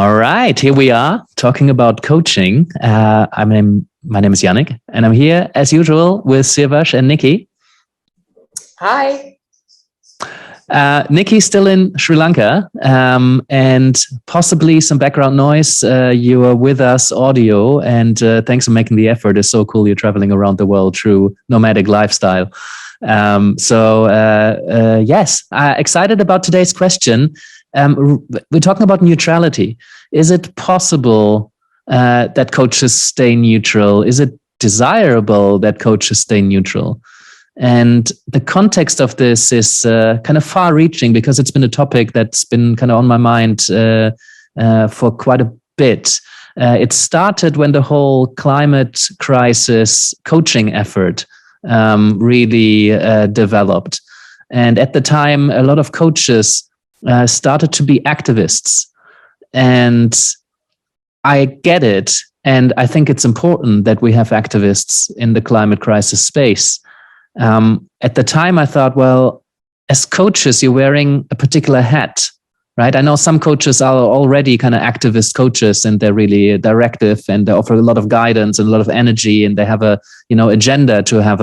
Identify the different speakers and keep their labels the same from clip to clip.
Speaker 1: All right, here we are talking about coaching. My name is Yannick, and I'm here as usual with Siawash and Nicki.
Speaker 2: Hi.
Speaker 1: Nicki's still in Sri Lanka, and possibly some background noise. You are with us audio, and thanks for making the effort. It's so cool you're traveling around the world through nomadic lifestyle. Yes, excited about today's question. We're talking about neutrality. Is it possible that coaches stay neutral? Is it desirable that coaches stay neutral? And the context of this is kind of far-reaching because it's been a topic that's been kind of on my mind for quite a bit. It started when the whole climate crisis coaching effort really developed. And at the time, a lot of coaches started to be activists. And I get it. And I think it's important that we have activists in the climate crisis space. At the time, I thought, well, as coaches, you're wearing a particular hat, right? I know some coaches are already kind of activist coaches, and they're really directive, and they offer a lot of guidance and a lot of energy, and they have a agenda to have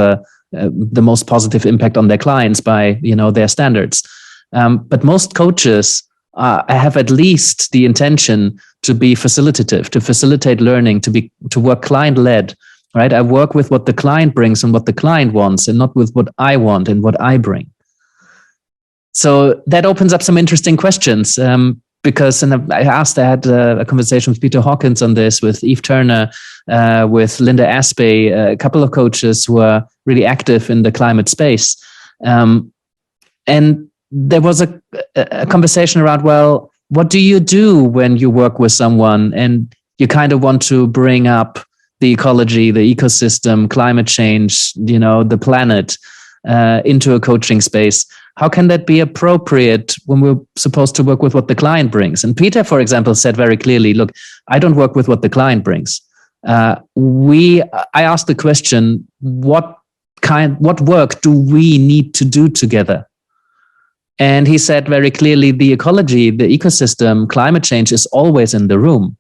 Speaker 1: the most positive impact on their clients by their standards. But most coaches have at least the intention to be facilitative, to facilitate learning, to work client-led. Right? I work with what the client brings and what the client wants, and not with what I want and what I bring. So that opens up some interesting questions because, and I had a conversation with Peter Hawkins on this, with Eve Turner, with Linda Aspey, a couple of coaches who are really active in the climate space. And there was a conversation around, well, what do you do when you work with someone and you kind of want to bring up the ecology, the ecosystem, climate change, the planet into a coaching space? How can that be appropriate when we're supposed to work with what the client brings? And Peter, for example, said very clearly, look, I don't work with what the client brings. I asked the question, what work do we need to do together? And he said very clearly, the ecology, the ecosystem, climate change is always in the room,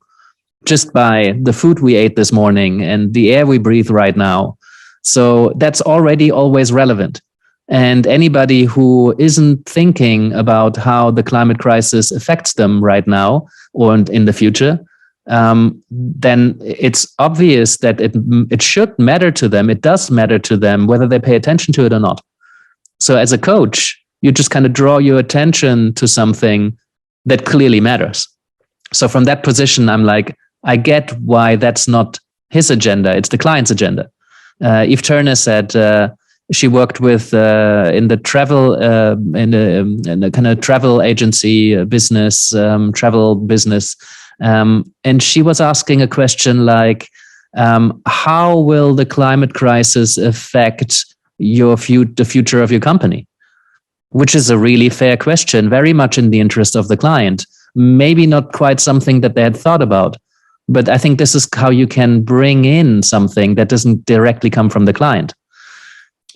Speaker 1: just by the food we ate this morning and the air we breathe right now. So that's already always relevant. And anybody who isn't thinking about how the climate crisis affects them right now or in the future, then it's obvious that it should matter to them. It does matter to them, whether they pay attention to it or not. So as a coach, you just kind of draw your attention to something that clearly matters. So from that position, I'm like, I get why that's not his agenda. It's the client's agenda. Eve Turner said she worked with in the travel, in the kind of travel agency business, travel business. And she was asking a question like, how will the climate crisis affect the future of your company? Which is a really fair question, very much in the interest of the client. Maybe not quite something that they had thought about. But I think this is how you can bring in something that doesn't directly come from the client.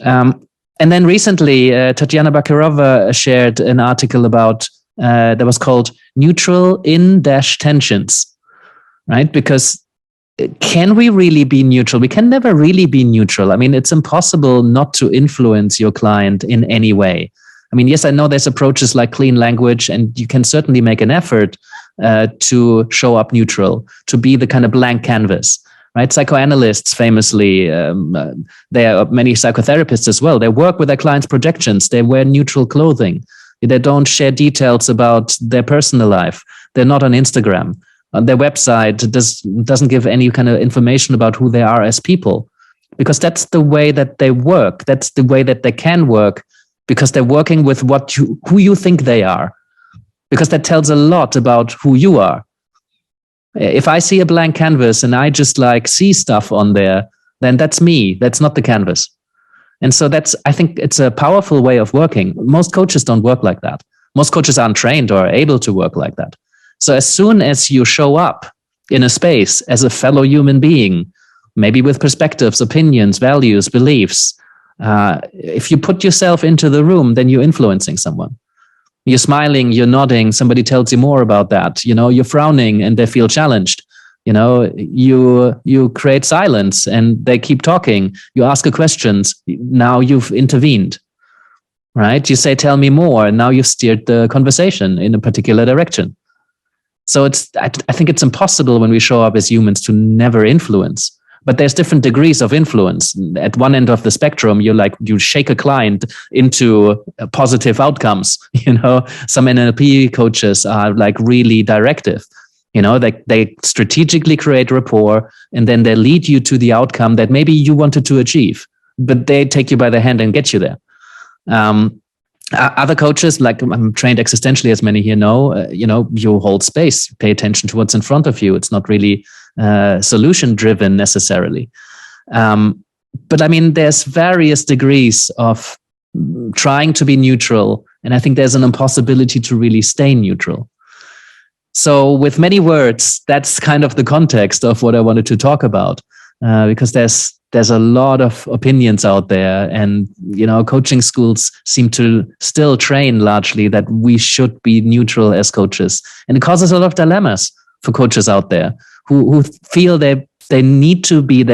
Speaker 1: And then recently, Tatiana Bakarova shared an article about that was called "Neutral in Tensions," right? Because can we really be neutral? We can never really be neutral. I mean, it's impossible not to influence your client in any way. I mean, yes, I know there's approaches like clean language, and you can certainly make an effort to show up neutral, to be the kind of blank canvas, right? Psychoanalysts famously, there are many psychotherapists as well. They work with their clients' projections. They wear neutral clothing. They don't share details about their personal life. They're not on Instagram. On their website doesn't give any kind of information about who they are as people, because that's the way that they work. That's the way that they can work, because they're working with who you think they are, because that tells a lot about who you are. If I see a blank canvas and I just see stuff on there, then that's me. That's not the canvas. And so I think it's a powerful way of working. Most coaches don't work like that. Most coaches aren't trained or able to work like that. So as soon as you show up in a space as a fellow human being, maybe with perspectives, opinions, values, beliefs, if you put yourself into the room, then you're influencing someone. You're smiling, you're nodding, somebody tells you more about that. You're frowning and they feel challenged. You create silence and they keep talking. You ask a questions. Now you've intervened, right? You say, tell me more. And now you've steered the conversation in a particular direction. So I think it's impossible when we show up as humans to never influence. But there's different degrees of influence. At one end of the spectrum, you shake a client into positive outcomes. Some NLP coaches are like really directive. They strategically create rapport, and then they lead you to the outcome that maybe you wanted to achieve, but they take you by the hand and get you there. Other coaches, like I'm trained existentially, as many here know, you hold space, pay attention to what's in front of you. It's not really solution driven necessarily. But I mean, there's various degrees of trying to be neutral. And I think there's an impossibility to really stay neutral. So with many words, that's kind of the context of what I wanted to talk about, because there's a lot of opinions out there, and coaching schools seem to still train largely that we should be neutral as coaches, and it causes a lot of dilemmas for coaches out there who feel they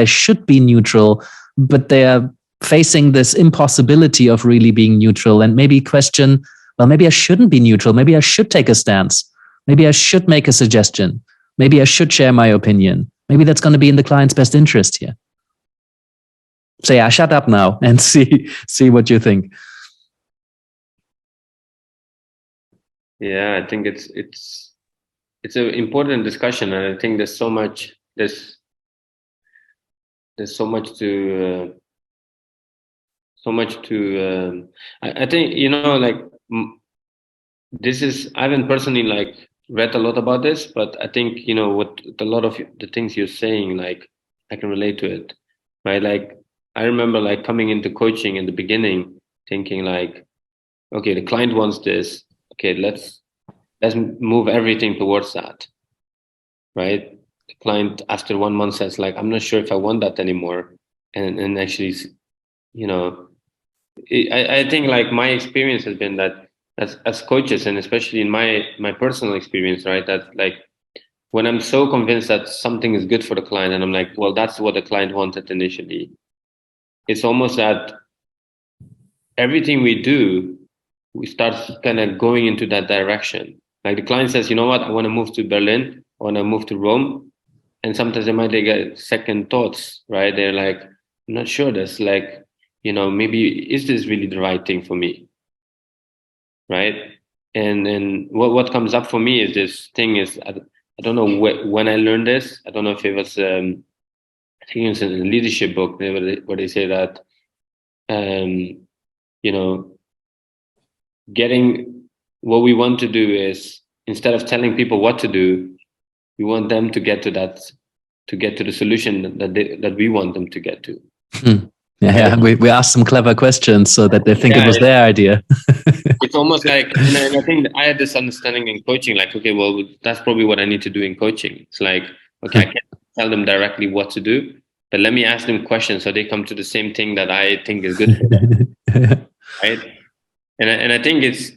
Speaker 1: should be neutral, but they're facing this impossibility of really being neutral, and maybe question, well, maybe I shouldn't be neutral, maybe I should take a stance, maybe I should make a suggestion, maybe I should share my opinion, maybe that's going to be in the client's best interest here. So yeah, shut up now and see what you think.
Speaker 3: Yeah, I think it's an important discussion, and I think there's so much to I think I haven't personally read a lot about this, but I think what a lot of the things you're saying, like I can relate to it, right? Like I remember coming into coaching in the beginning, thinking okay, the client wants this. Okay, let's move everything towards that, right? The client after 1 month says I'm not sure if I want that anymore, and actually, I think my experience has been that as coaches, and especially in my personal experience, right, that when I'm so convinced that something is good for the client, and I'm well, that's what the client wanted initially, it's almost that everything we do, we start kind of going into that direction. Like the client says, you know what, I want to move to Berlin, I want to move to Rome. And sometimes they might get second thoughts, right? They're I'm not sure this, maybe is this really the right thing for me? Right? And what comes up for me is this thing is, I don't know when I learned this. I don't know if it was, I think it was in a leadership book where they say that, getting what we want to do is, instead of telling people what to do, we want them to get to the solution that we want them to get to.
Speaker 1: Yeah, we asked some clever questions so that they think it was their idea.
Speaker 3: It's almost and I think I had this understanding in coaching, okay, well, that's probably what I need to do in coaching. It's okay, I can't tell them directly what to do, but let me ask them questions so they come to the same thing that I think is good for them. Right? And I think it's,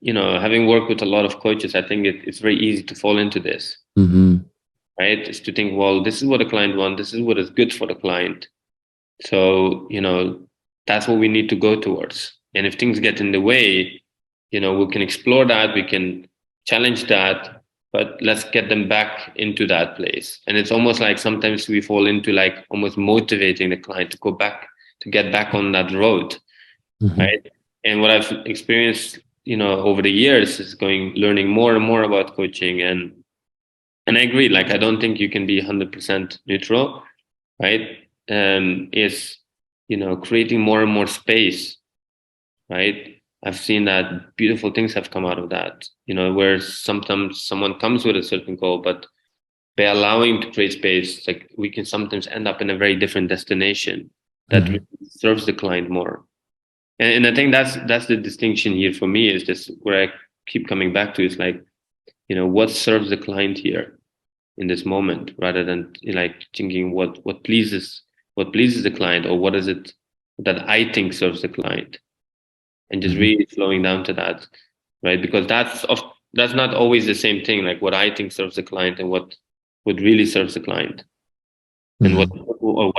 Speaker 3: having worked with a lot of coaches, I think it's very easy to fall into this.
Speaker 1: Mm-hmm.
Speaker 3: Right? It's to think, well, this is what the client wants, this is what is good for the client. So, that's what we need to go towards. And if things get in the way, we can explore that, we can challenge that, but let's get them back into that place. And it's almost sometimes we fall into almost motivating the client to go back, to get back on that road. Mm-hmm. Right? And what I've experienced, over the years is learning more and more about coaching. And I agree, I don't think you can be 100% neutral, right? Is, creating more and more space, right? I've seen that beautiful things have come out of that, where sometimes someone comes with a certain goal, but by allowing to create space, we can sometimes end up in a very different destination that really serves the client more. And I think that's the distinction here for me, is this where I keep coming back to, is what serves the client here in this moment, rather than thinking what pleases the client, or what is it that I think serves the client, and just really slowing down to that. right? Because that's not always the same thing. Like what I think serves the client and what really serves the client, and what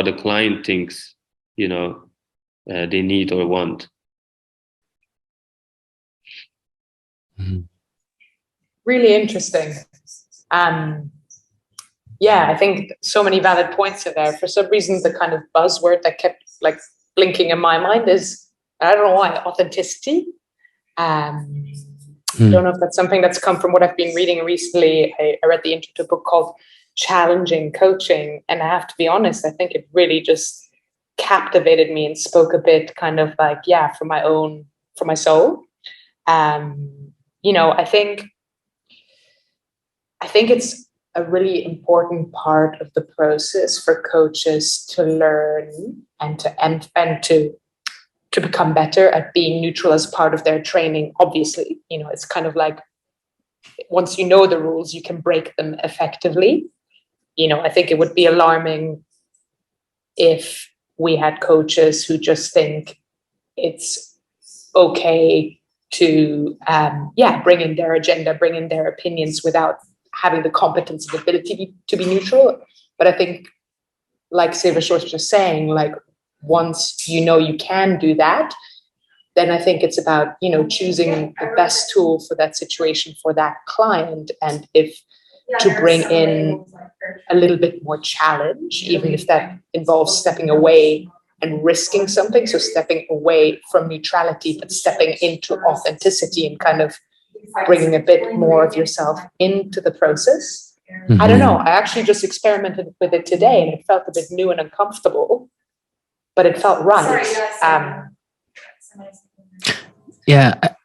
Speaker 3: the client thinks, they need or want.
Speaker 2: Really interesting. Yeah, I think so many valid points in there. For some reason, the kind of buzzword that kept like blinking in my mind is, I don't know why, authenticity. I don't know if that's something that's come from what I've been reading recently. I read the intro to a book called Challenging Coaching, and I have to be honest, I think it really just captivated me and spoke a bit kind of like, yeah, for my soul. I think it's a really important part of the process for coaches to learn and to become better at being neutral as part of their training. Obviously, it's kind of like once you know the rules, you can break them effectively. I think it would be alarming if we had coaches who just think it's okay to bring in their agenda, bring in their opinions without having the competence and ability to be neutral. But I think, like Siawash was just saying, like once you can do that, then I think it's about choosing the best tool for that situation for that client, and if to bring in a little bit more challenge, even if that involves stepping away and risking something. So stepping away from neutrality, but stepping into authenticity and kind of bringing a bit more of yourself into the process. I don't know. I actually just experimented with it today and it felt a bit new and uncomfortable, but it felt right.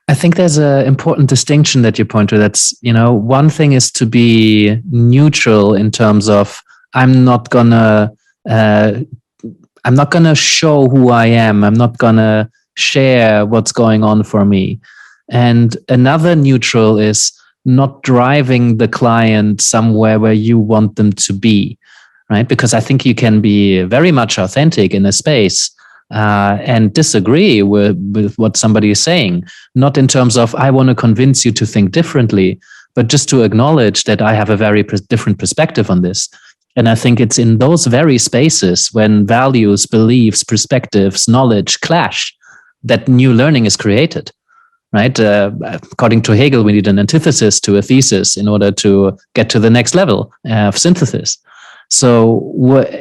Speaker 1: I think there's an important distinction that you point to. That's, one thing is to be neutral in terms of I'm not gonna show who I am. I'm not gonna share what's going on for me. And another neutral is not driving the client somewhere where you want them to be, right? Because I think you can be very much authentic in a space and disagree with what somebody is saying, not in terms of I want to convince you to think differently, but just to acknowledge that I have a very different perspective on this. And I think it's in those very spaces when values, beliefs, perspectives, knowledge clash that new learning is created. Right? According to Hegel, we need an antithesis to a thesis in order to get to the next level of synthesis. So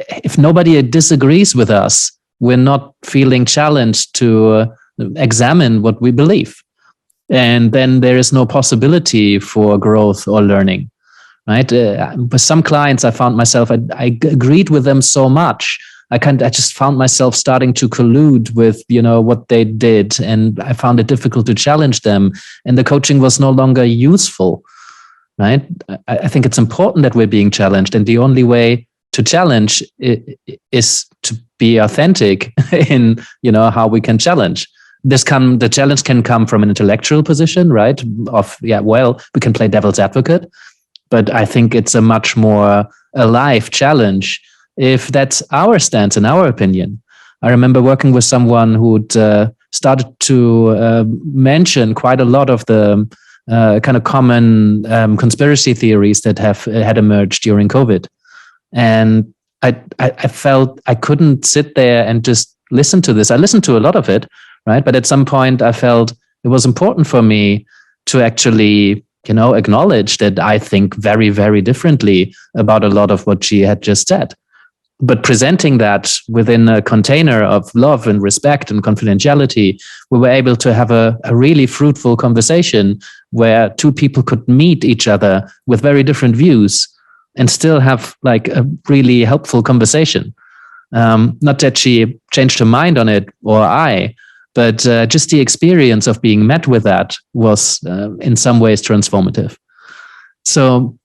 Speaker 1: if nobody disagrees with us, we're not feeling challenged to examine what we believe. And then there is no possibility for growth or learning. Right? With some clients, I found myself, I agreed with them so much. I just found myself starting to collude with, what they did, and I found it difficult to challenge them, and the coaching was no longer useful, right? I think it's important that we're being challenged, and the only way to challenge is to be authentic in, how we can challenge. The challenge can come from an intellectual position, right? We can play devil's advocate, but I think it's a much more alive challenge if that's our stance and our opinion. I remember working with someone who'd started to mention quite a lot of the kind of common conspiracy theories that had emerged during COVID. And I felt I couldn't sit there and just listen to this. I listened to a lot of it, right? But at some point I felt it was important for me to actually, acknowledge that I think very, very differently about a lot of what she had just said. But presenting that within a container of love and respect and confidentiality, we were able to have a really fruitful conversation where two people could meet each other with very different views and still have like a really helpful conversation. Not that she changed her mind on it or but just the experience of being met with that was in some ways transformative. So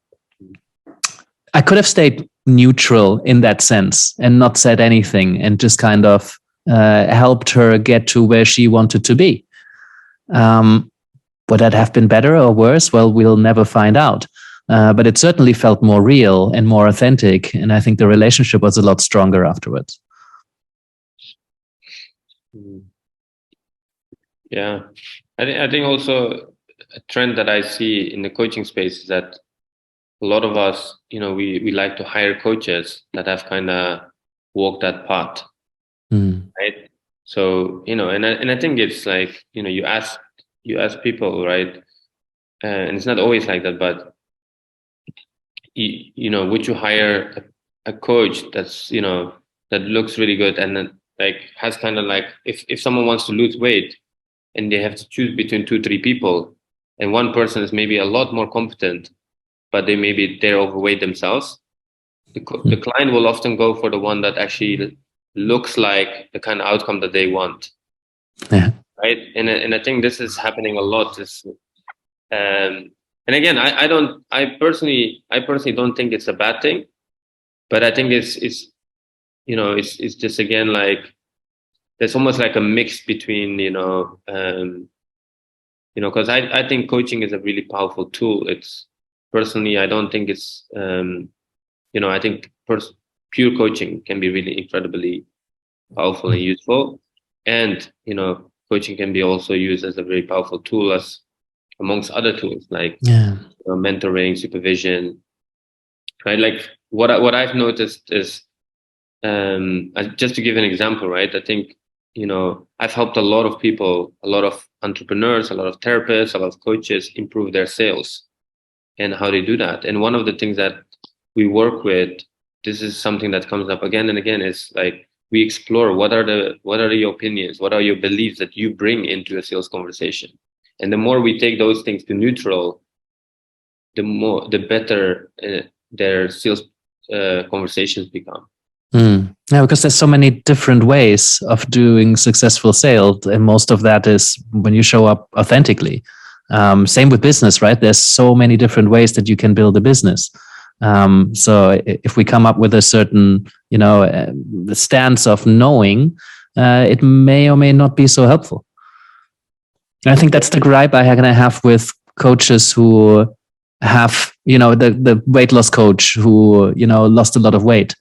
Speaker 1: I could have stayed neutral in that sense and not said anything and just kind of helped her get to where she wanted to be. Would that have been better or worse? Well, we'll never find out. But it certainly felt more real and more authentic. And I think the relationship was a lot stronger afterwards.
Speaker 3: Yeah. I think also a trend that I see in the coaching space is that a lot of us, we like to hire coaches that have kind of walked that path, right? So, and I think it's like, you ask people, right? And it's not always like that, but would you hire a coach that's, that looks really good and then like has kind of like, if someone wants to lose weight and they have to choose between 2, 3 people, and one person is maybe a lot more competent, but they're overweight themselves, the client will often go for the one that actually looks like the kind of outcome that they want.
Speaker 1: Yeah.
Speaker 3: Right. And I think this is happening a lot. And again, I personally don't think it's a bad thing, but I think it's just, again, like there's almost like a mix between, because I think coaching is a really powerful tool. It's personally, I don't think it's, I think pure coaching can be really incredibly powerful and useful. And, coaching can be also used as a very powerful tool as amongst other tools like mentoring, supervision, right? Like what I've noticed is, just to give an example, right? I think, I've helped a lot of people, a lot of entrepreneurs, a lot of therapists, a lot of coaches improve their sales and how they do that. And one of the things that we work with, this is something that comes up again and again, is like we explore what are your opinions, what are your beliefs that you bring into a sales conversation. And the more we take those things to neutral, the better their sales conversations become.
Speaker 1: Yeah, because there's so many different ways of doing successful sales, and most of that is when you show up authentically. Same with business, right? There's so many different ways that you can build a business. So if we come up with a certain, stance of knowing, it may or may not be so helpful. I think that's the gripe I have with coaches who have, the weight loss coach who, lost a lot of weight.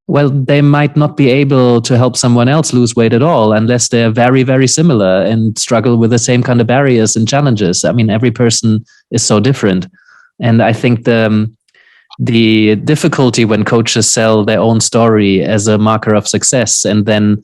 Speaker 1: Well, they might not be able to help someone else lose weight at all unless they're very, very similar and struggle with the same kind of barriers and challenges. I mean, every person is so different. And I think the difficulty when coaches sell their own story as a marker of success and then,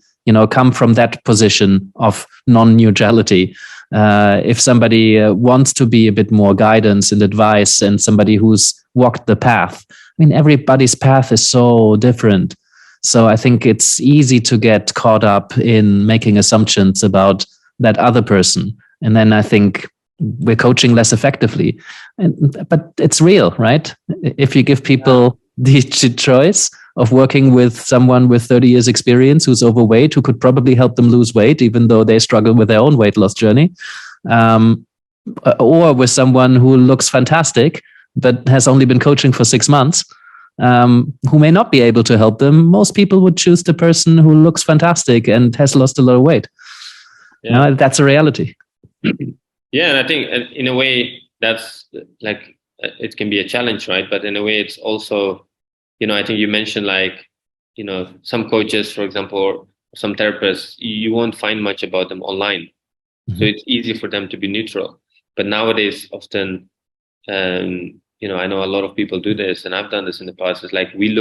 Speaker 1: come from that position of non-neutrality. If somebody wants to be a bit more guidance and advice and somebody who's walked the path, I mean, everybody's path is so different. So I think it's easy to get caught up in making assumptions about that other person. And then I think we're coaching less effectively. But it's real, right? If you give people the choice of working with someone with 30 years experience who's overweight, who could probably help them lose weight, even though they struggle with their own weight loss journey, or with someone who looks fantastic, but has only been coaching for 6 months, who may not be able to help them, most people would choose the person who looks fantastic and has lost a lot of weight. Yeah. That's a reality.
Speaker 3: Yeah, and I think in a way that's like, it can be a challenge, right? But in a way it's also, I think you mentioned like, some coaches, for example, or some therapists, you won't find much about them online. Mm-hmm. So it's easy for them to be neutral. But nowadays, often, I know a lot of people do this, and I've done this in the past. It's like we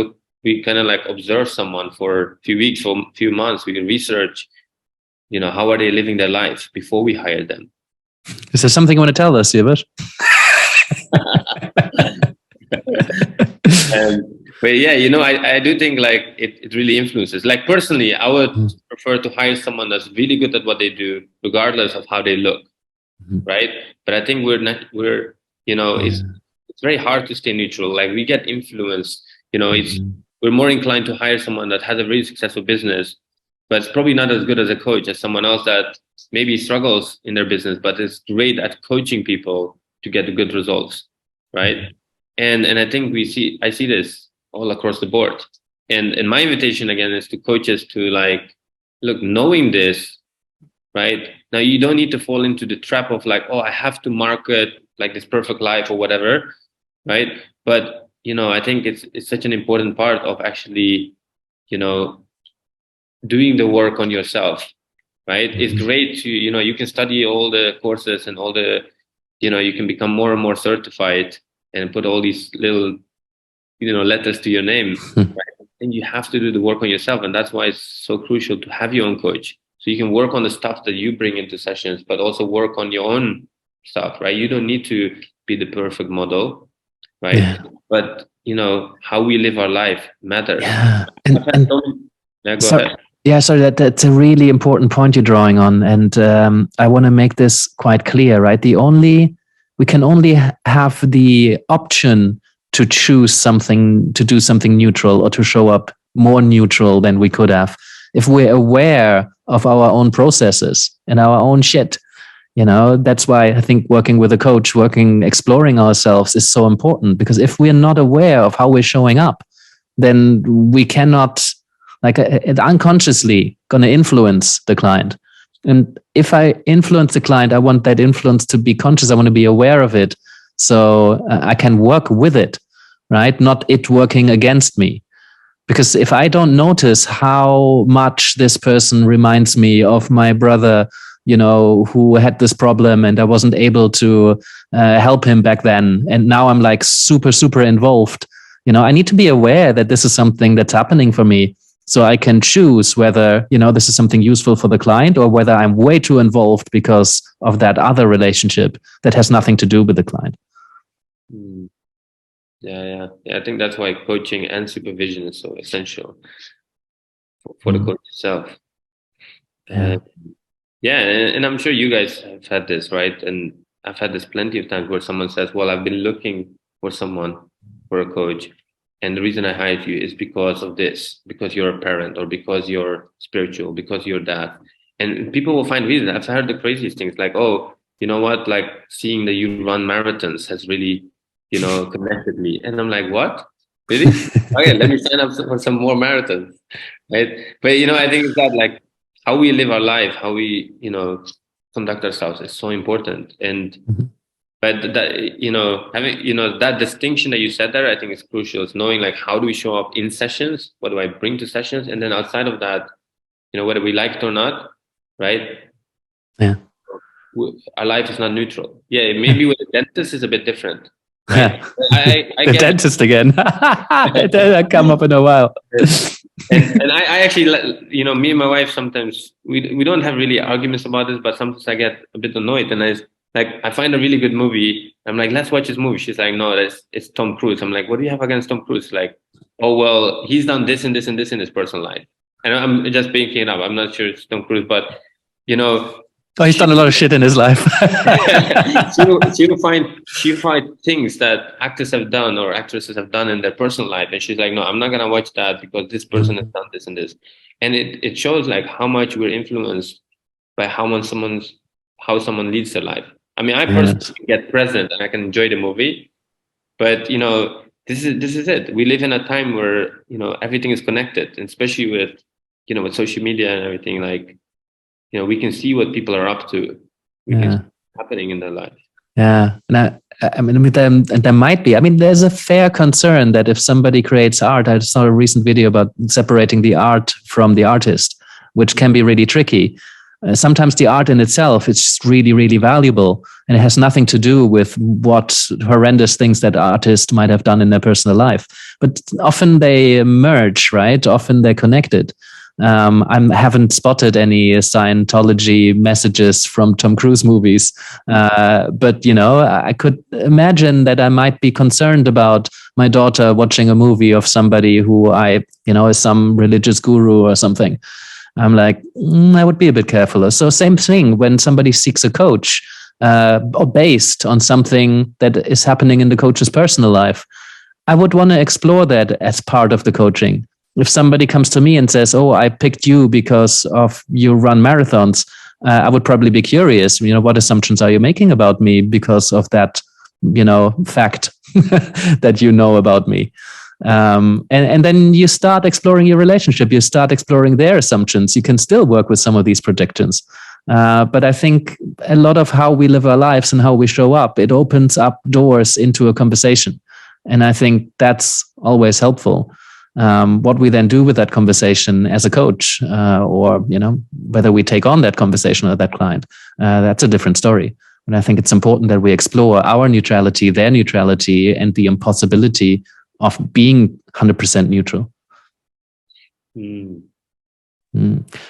Speaker 3: kind of like observe someone for a few weeks or a few months. We can research, how are they living their life before we hire them.
Speaker 1: Is there something you want to tell us, Siawash?
Speaker 3: But yeah, I do think like it really influences. Like personally, I would prefer to hire someone that's really good at what they do, regardless of how they look, right? But I think it's very hard to stay neutral. Like we get influenced, we're more inclined to hire someone that has a really successful business, but it's probably not as good as a coach as someone else that maybe struggles in their business, but is great at coaching people to get the good results, right? And I think I see this all across the board. And my invitation again is to coaches to like, look, knowing this, right? Now you don't need to fall into the trap of like, oh, I have to market like this perfect life or whatever, right? But I think it's such an important part of actually, doing the work on yourself, right? It's great to, you can study all the courses and all the you can become more and more certified and put all these little, letters to your name. Right? And you have to do the work on yourself. And that's why it's so crucial to have your own coach. So you can work on the stuff that you bring into sessions, but also work on your own stuff, right? You don't need to be the perfect model, right?
Speaker 1: Yeah.
Speaker 3: But, how we live our life matters.
Speaker 1: Yeah.
Speaker 3: Go ahead.
Speaker 1: Yeah, sorry, that's a really important point you're drawing on. And I want to make this quite clear, right? We can only have the option to choose something, to do something neutral or to show up more neutral than we could have if we're aware of our own processes and our own shit. That's why I think working with a coach, exploring ourselves is so important, because if we're not aware of how we're showing up, then we cannot, it unconsciously going to influence the client. And if I influence the client, I want that influence to be conscious. I want to be aware of it so I can work with it, right? Not it working against me. Because if I don't notice how much this person reminds me of my brother, who had this problem and I wasn't able to help him back then, and now I'm like super, super involved, I need to be aware that this is something that's happening for me. So I can choose whether, this is something useful for the client or whether I'm way too involved because of that other relationship that has nothing to do with the client.
Speaker 3: Yeah. I think that's why coaching and supervision is so essential for the coach itself. And I'm sure you guys have had this, right? And I've had this plenty of times where someone says, well, I've been looking for a coach. And the reason I hired you is because of this, because you're a parent, or because you're spiritual, because you're that. And people will find reasons. I've heard the craziest things like, oh, you know what? Like seeing that you run marathons has really, connected me. And I'm like, what? Really? Okay, let me sign up for some more marathons. Right. But, I think it's that like how we live our life, how we, conduct ourselves is so important. And but that, having, that distinction that you said there, I think is crucial. It's knowing like, how do we show up in sessions? What do I bring to sessions? And then outside of that, whether we like it or not, right?
Speaker 1: Yeah.
Speaker 3: Our life is not neutral. Yeah. Maybe with a dentist is a bit different. Right? I
Speaker 1: the dentist again. That come up in a while.
Speaker 3: and I actually, me and my wife, sometimes we don't have really arguments about this, but sometimes I get a bit annoyed, and I find a really good movie. I'm like, let's watch this movie. She's like, no, it's Tom Cruise. I'm like, what do you have against Tom Cruise? Like, oh, well, he's done this and this and this in his personal life. And I'm just making it up. I'm not sure it's Tom Cruise, but,
Speaker 1: Oh, he's done a lot of shit in his life.
Speaker 3: she'll find things that actors have done or actresses have done in their personal life. And she's like, no, I'm not going to watch that because this person has done this and this. And it shows like how much we're influenced by how someone leads their life. I mean, I personally get present and I can enjoy the movie, but this is it. We live in a time where everything is connected, and especially with with social media and everything. Like we can see what people are up to. We can see what's happening in their life.
Speaker 1: Yeah, and I mean, there might be. I mean, there's a fair concern that if somebody creates art, I saw a recent video about separating the art from the artist, which can be really tricky. Sometimes the art in itself is really, really valuable, and it has nothing to do with what horrendous things that artist might have done in their personal life. But often they merge, right? Often they're connected. I haven't spotted any Scientology messages from Tom Cruise movies, but I could imagine that I might be concerned about my daughter watching a movie of somebody who is some religious guru or something. I'm like, I would be a bit careful. So same thing when somebody seeks a coach, or based on something that is happening in the coach's personal life, I would want to explore that as part of the coaching. If somebody comes to me and says, oh, I picked you because of you run marathons, I would probably be curious, what assumptions are you making about me because of that, fact that you know about me. And then you start exploring your relationship. You start exploring their assumptions. You can still work with some of these projections. But I think a lot of how we live our lives and how we show up, it opens up doors into a conversation. And I think that's always helpful. What we then do with that conversation as a coach, or whether we take on that conversation or that client, that's a different story. And I think it's important that we explore our neutrality, their neutrality, and the impossibility of being 100% neutral.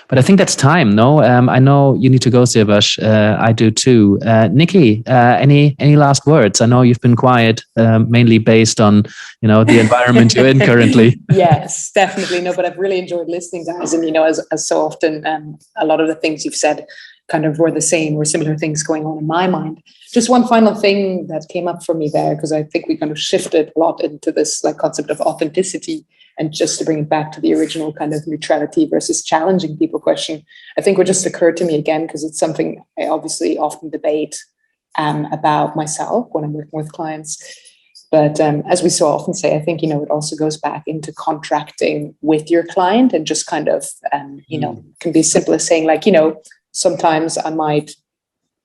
Speaker 1: But I think that's time. No, I know you need to go, Siawash. I do too. Nicki, any last words? I know you've been quiet, mainly based on the environment you're in currently.
Speaker 2: Yes, definitely. No, but I've really enjoyed listening, guys. And as so often, a lot of the things you've said kind of were the same or similar things going on in my mind. Just one final thing that came up for me there, because I think we kind of shifted a lot into this concept of authenticity. And just to bring it back to the original kind of neutrality versus challenging people question, I think what just occurred to me again, because it's something I obviously often debate about myself when I'm working with clients. But as we so often say, I think, it also goes back into contracting with your client and just kind of, can be as simple as saying sometimes I might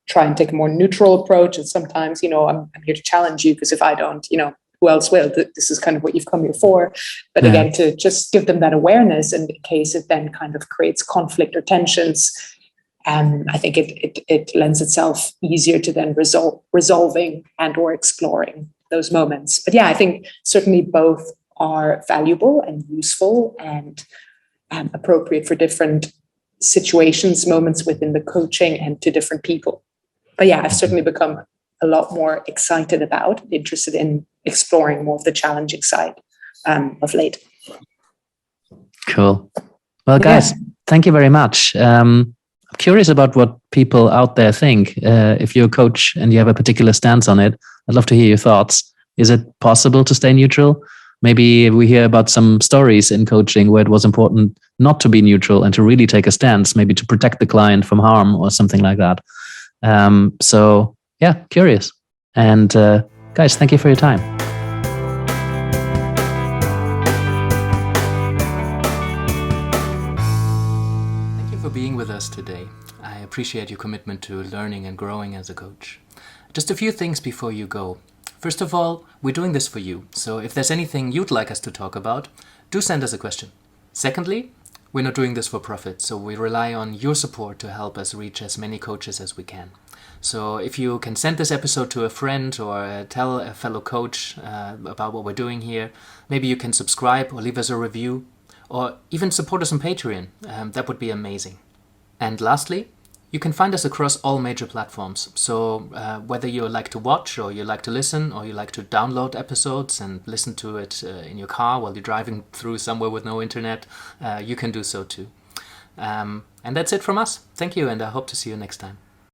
Speaker 2: try and take a more neutral approach. And sometimes, I'm here to challenge you because if I don't, who else will? This is kind of what you've come here for. But again, to just give them that awareness in case it then kind of creates conflict or tensions, I think it lends itself easier to then resolving and or exploring those moments. But yeah, I think certainly both are valuable and useful and appropriate for different situations, moments within the coaching and to different people. But yeah, I've certainly become a lot more excited about, interested in exploring more of the challenging side of late.
Speaker 1: Cool. Well, guys, thank you very much. I'm curious about what people out there think. If you're a coach and you have a particular stance on it, I'd love to hear your thoughts. Is it possible to stay neutral? Maybe we hear about some stories in coaching where it was important not to be neutral and to really take a stance, maybe to protect the client from harm or something like that. So yeah, curious. And guys, thank you for your time.
Speaker 4: Thank you for being with us today. I appreciate your commitment to learning and growing as a coach. Just a few things before you go. First of all, we're doing this for you. So if there's anything you'd like us to talk about, do send us a question. Secondly, we're not doing this for profit, so we rely on your support to help us reach as many coaches as we can. So if you can send this episode to a friend or tell a fellow coach about what we're doing here, maybe you can subscribe or leave us a review or even support us on Patreon. That would be amazing. And lastly, you can find us across all major platforms. So whether you like to watch or you like to listen or you like to download episodes and listen to it in your car while you're driving through somewhere with no internet, you can do so too. And that's it from us. Thank you, and I hope to see you next time.